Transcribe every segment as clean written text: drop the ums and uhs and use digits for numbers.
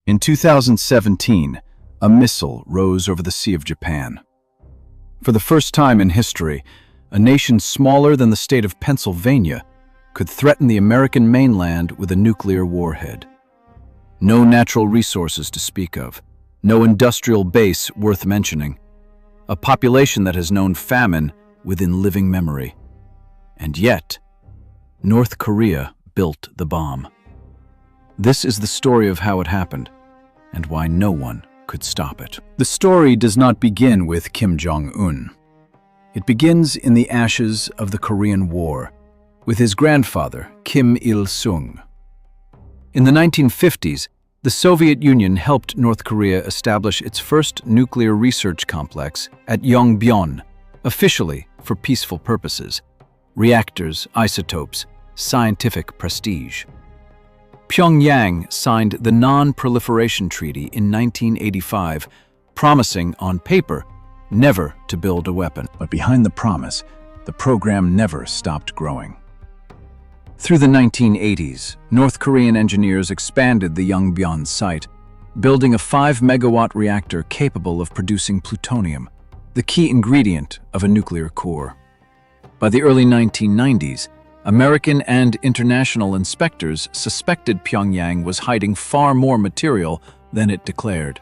In 2017, a missile rose over the Sea of Japan. For the first time in history, a nation smaller than the state of Pennsylvania could threaten the American mainland with a nuclear warhead. No natural resources to speak of, no industrial base worth mentioning, a population that has known famine within living memory. And yet, North Korea built the bomb. This is the story of how it happened, and why no one could stop it. The story does not begin with Kim Jong-un. It begins in the ashes of the Korean War, with his grandfather, Kim Il-sung. In the 1950s, the Soviet Union helped North Korea establish its first nuclear research complex at Yongbyon, officially for peaceful purposes: reactors, isotopes, scientific prestige. Pyongyang signed the Non-Proliferation Treaty in 1985, promising on paper never to build a weapon. But behind the promise, the program never stopped growing. Through the 1980s, North Korean engineers expanded the Yongbyon site, building a 5-megawatt reactor capable of producing plutonium, the key ingredient of a nuclear core. By the early 1990s, American and international inspectors suspected Pyongyang was hiding far more material than it declared.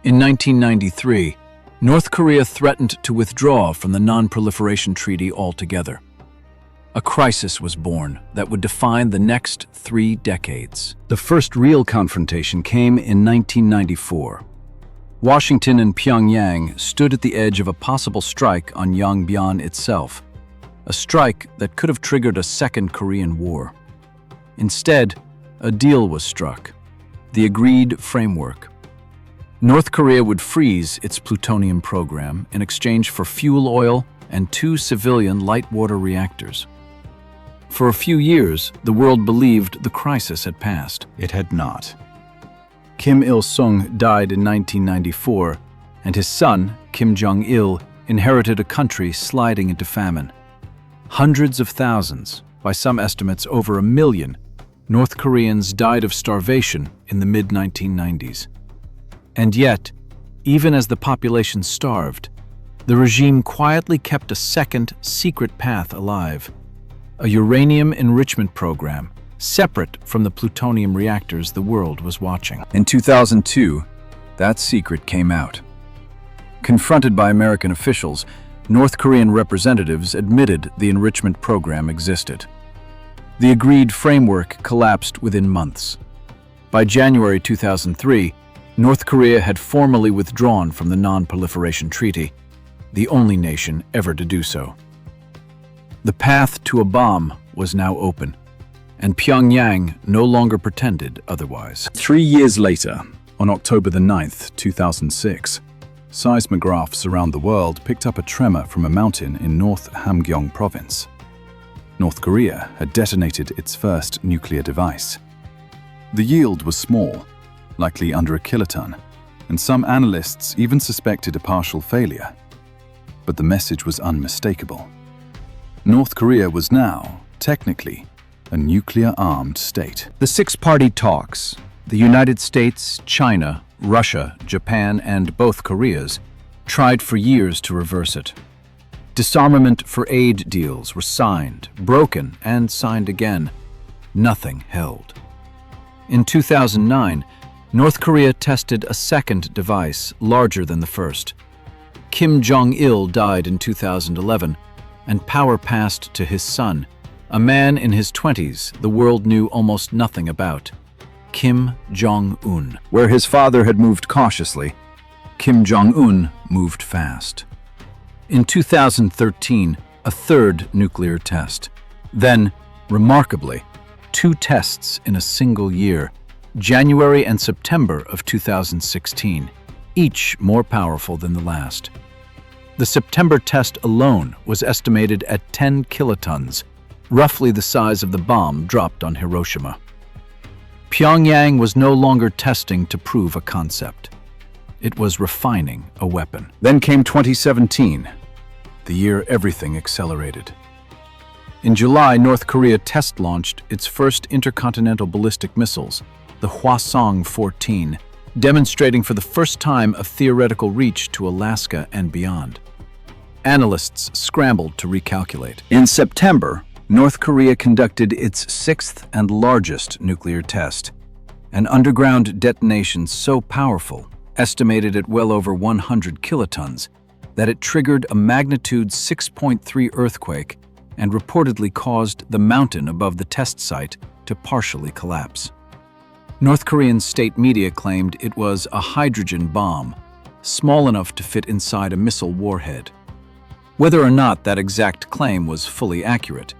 In 1993, North Korea threatened to withdraw from the Non-Proliferation Treaty altogether. A crisis was born that would define the next 3 decades. The first real confrontation came in 1994. Washington and Pyongyang stood at the edge of a possible strike on Yongbyon itself, a strike that could have triggered a second Korean War. Instead, a deal was struck, the agreed framework. North Korea would freeze its plutonium program in exchange for fuel oil and 2 civilian light water reactors. For a few years, the world believed the crisis had passed. It had not. Kim Il-sung died in 1994, and his son, Kim Jong-il, inherited a country sliding into famine. Hundreds of thousands, by some estimates over 1 million, North Koreans died of starvation in the mid-1990s. And yet, even as the population starved, the regime quietly kept a second, secret path alive: a uranium enrichment program, separate from the plutonium reactors the world was watching. In 2002, that secret came out. Confronted by American officials, North Korean representatives admitted the enrichment program existed. The agreed framework collapsed within months. By January 2003, North Korea had formally withdrawn from the Non-Proliferation Treaty, the only nation ever to do so. The path to a bomb was now open, and Pyongyang no longer pretended otherwise. 3 years later, on October the 9th, 2006, seismographs around the world picked up a tremor from a mountain in North Hamgyong province. North Korea had detonated its first nuclear device. The yield was small, likely under a kiloton, and some analysts even suspected a partial failure. But the message was unmistakable. North Korea was now, technically, a nuclear-armed state. The 6-party talks, the United States, China, Russia, Japan, and both Koreas, tried for years to reverse it. Disarmament for aid deals were signed, broken, and signed again. Nothing held. In 2009, North Korea tested a second device larger than the first. Kim Jong-il died in 2011, and power passed to his son, a man in his 20s the world knew almost nothing about: Kim Jong-un. Where his father had moved cautiously, Kim Jong-un moved fast. In 2013, a third nuclear test. Then, remarkably, 2 tests in a single year, January and September of 2016, each more powerful than the last. The September test alone was estimated at 10 kilotons, roughly the size of the bomb dropped on Hiroshima. Pyongyang was no longer testing to prove a concept. It was refining a weapon. Then came 2017, the year everything accelerated. In July, North Korea test-launched its first intercontinental ballistic missiles, the Hwasong 14, demonstrating for the first time a theoretical reach to Alaska and beyond. Analysts scrambled to recalculate. In September, North Korea conducted its sixth and largest nuclear test, an underground detonation so powerful, estimated at well over 100 kilotons, that it triggered a magnitude 6.3 earthquake and reportedly caused the mountain above the test site to partially collapse. North Korean state media claimed it was a hydrogen bomb, small enough to fit inside a missile warhead. Whether or not that exact claim was fully accurate,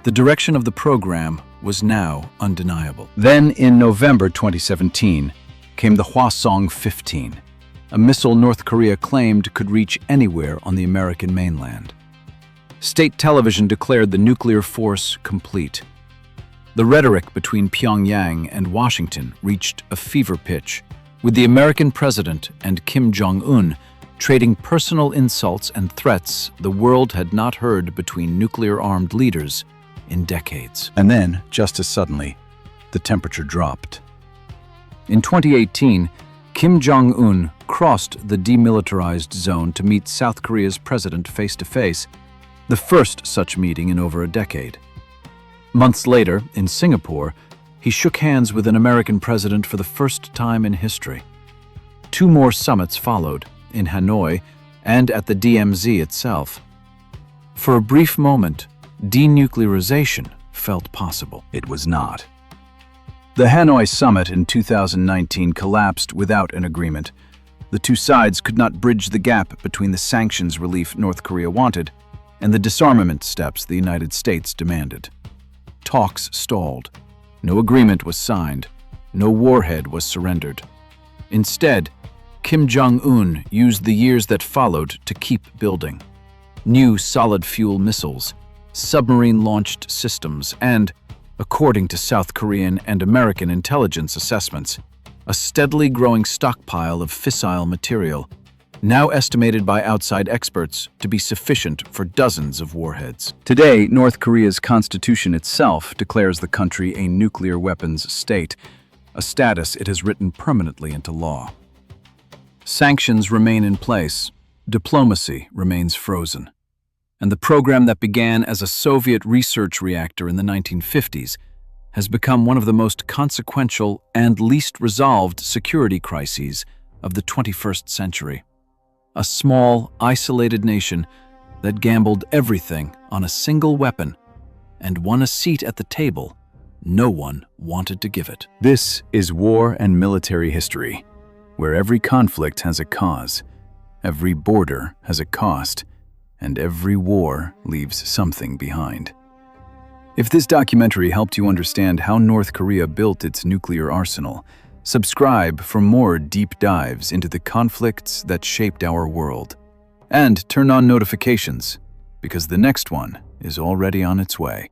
the direction of the program was now undeniable. Then, in November 2017, came the Hwasong 15, a missile North Korea claimed could reach anywhere on the American mainland. State television declared the nuclear force complete. The rhetoric between Pyongyang and Washington reached a fever pitch, with the American president and Kim Jong-un trading personal insults and threats the world had not heard between nuclear-armed leaders in decades. And then, just as suddenly, the temperature dropped. In 2018, Kim Jong-un crossed the demilitarized zone to meet South Korea's president face-to-face, the first such meeting in over a decade. Months later, in Singapore, he shook hands with an American president for the first time in history. 2 more summits followed, in Hanoi and at the DMZ itself. For a brief moment, denuclearization felt possible. It was not. The Hanoi summit in 2019 collapsed without an agreement. The two sides could not bridge the gap between the sanctions relief North Korea wanted and the disarmament steps the United States demanded. Talks stalled. No agreement was signed. No warhead was surrendered. Instead, Kim Jong-un used the years that followed to keep building. New solid-fuel missiles, submarine-launched systems, and, according to South Korean and American intelligence assessments, a steadily growing stockpile of fissile material, now estimated by outside experts to be sufficient for dozens of warheads. Today, North Korea's constitution itself declares the country a nuclear weapons state, a status it has written permanently into law. Sanctions remain in place, diplomacy remains frozen, and the program that began as a Soviet research reactor in the 1950s has become one of the most consequential and least resolved security crises of the 21st century. A small, isolated nation that gambled everything on a single weapon and won a seat at the table no one wanted to give it. This is war and military history, where every conflict has a cause, every border has a cost, and every war leaves something behind. If this documentary helped you understand how North Korea built its nuclear arsenal, subscribe for more deep dives into the conflicts that shaped our world. And turn on notifications, because the next one is already on its way.